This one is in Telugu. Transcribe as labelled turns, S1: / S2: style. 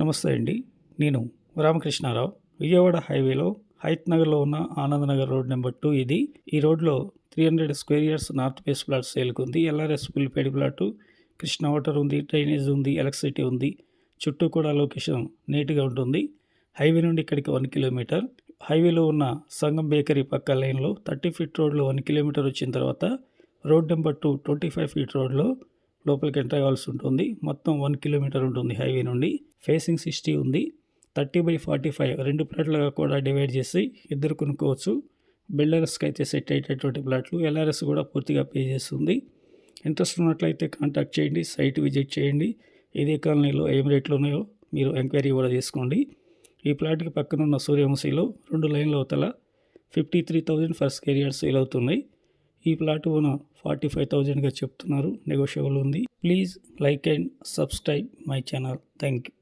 S1: నమస్తే అండి. నేను రామకృష్ణారావు. విజయవాడ హైవేలో హైత్ నగర్లో ఉన్న ఆనంద్ నగర్ రోడ్ నెంబర్ 2 ఇది. ఈ రోడ్లో 300 square yards north phase plot సేల్కి ఉంది. ఎల్ఆర్ఎస్ ఫుల్పేడ్ ప్లాటు, కృష్ణా వాటర్ ఉంది, డ్రైనేజ్ ఉంది, ఎలక్ట్రిసిటీ ఉంది. చుట్టూ కూడా లొకేషన్ నీట్గా ఉంటుంది. హైవే నుండి ఇక్కడికి 1 కిలోమీటర్. హైవేలో ఉన్న సంగం బేకరీ పక్క లైన్లో 30 ఫీట్ రోడ్లో 1 కిలోమీటర్ వచ్చిన తర్వాత రోడ్ నెంబర్ 2 25 ఫీట్ రోడ్లో లోపలికి ఎంటర్ అవ్వాల్సి ఉంటుంది. మొత్తం 1 కిలోమీటర్ ఉంటుంది హైవే నుండి. ఫేసింగ్ 60 ఉంది. 30/45 2 ప్లాట్లుగా కూడా డివైడ్ చేసి ఇద్దరు కొనుక్కోవచ్చు. బిల్డర్స్కి అయితే సెట్ అయ్యేటటువంటి ప్లాట్లు. ఎల్ఆర్ఎస్ కూడా పూర్తిగా పే చేస్తుంది. ఇంట్రెస్ట్ ఉన్నట్లయితే కాంటాక్ట్ చేయండి, సైట్ విజిట్ చేయండి. ఇదే కాలనీలో ఏం రేట్లు ఉన్నాయో మీరు ఎంక్వైరీ కూడా చేసుకోండి. ఈ ప్లాట్కి పక్కనున్న సూర్యవంశీలో 2 లైన్ల అవతల 53,000 ఫర్ స్క్వేర్ యార్డ్ సేల్ అవుతున్నాయి. ఈ ప్లాట్ ఓన 45,000గా చెప్తున్నారు. నెగోషియబుల్ ఉంది. Please like and subscribe my channel. Thank you.